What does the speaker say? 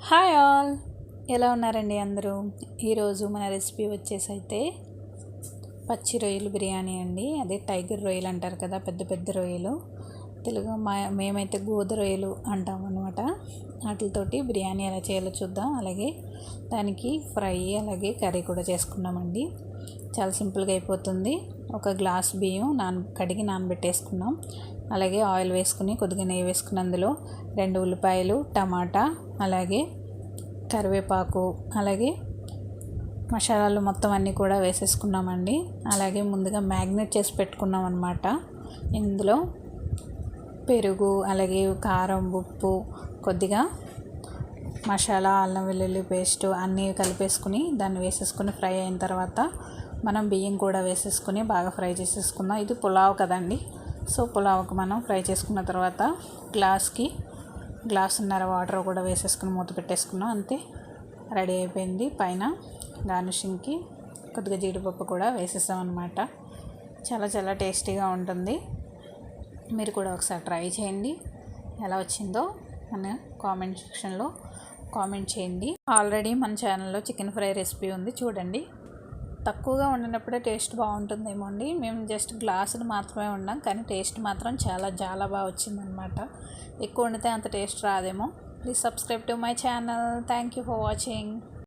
Hi all, ఎలా ఉన్నారండి అందరూ? ఈరోజు మన రెసిపీ వచ్చేసి అయితే పచ్చి రొయ్యలు బిర్యానీ అండి. అదే టైగర్ రొయ్యలు అంటారు కదా, పెద్ద పెద్ద రొయ్యలు. తెలుగు మేమైతే గోద రొయ్యలు అంటాం అనమాట. వాటితోటి బిర్యానీ ఎలా చేయాలో చూద్దాం. అలాగే దానికి ఫ్రై అలాగే కర్రీ కూడా చేసుకున్నామండి. చాలా సింపుల్గా అయిపోతుంది. ఒక గ్లాస్ బియ్యం కడిగి నానబెట్టేసుకున్నాం. అలాగే ఆయిల్ వేసుకుని కొద్దిగా నెయ్యి వేసుకుని అందులో 2 ఉల్లిపాయలు, టమాటా, అలాగే కరివేపాకు, అలాగే మసాలాలు మొత్తం అన్నీ కూడా వేసేసుకున్నామండి. అలాగే ముందుగా మ్యాగ్నేట్ చేసి పెట్టుకున్నాం అన్నమాట. ఇందులో పెరుగు, అలాగే కారం, ఉప్పు, కొద్దిగా మసాలా, అల్లం వెల్లుల్లి పేస్ట్ అన్నీ కలిపేసుకుని దాన్ని వేసేసుకుని ఫ్రై అయిన తర్వాత మనం బియ్యం కూడా వేసేసుకుని బాగా ఫ్రై చేసేసుకుందాం. ఇది పులావ్ కదండి. సో పులావ్కి మనం ఫ్రై చేసుకున్న తర్వాత గ్లాసున్నర వాటర్ కూడా వేసేసుకుని మూత పెట్టేసుకున్నాం. అంతే, రెడీ అయిపోయింది. పైన గార్నిషింగ్కి కొద్దిగా జీడిపప్పు కూడా వేసేసాం అనమాట. చాలా చాలా టేస్టీగా ఉంటుంది. మీరు కూడా ఒకసారి ట్రై చేయండి. ఎలా వచ్చిందో మన కామెంట్ సెక్షన్లో కామెంట్ చేయండి. ఆల్రెడీ మన ఛానల్లో చికెన్ ఫ్రై రెసిపీ ఉంది, చూడండి. తక్కువగా వండినప్పుడే టేస్ట్ బాగుంటుందేమో అండి. మేము జస్ట్ గ్లాసులు మాత్రమే వండాం, కానీ టేస్ట్ మాత్రం చాలా చాలా బాగా వచ్చిందనమాట. ఎక్కువ వండితే అంత టేస్ట్ రాదేమో. Please subscribe to my channel. Thank you for watching.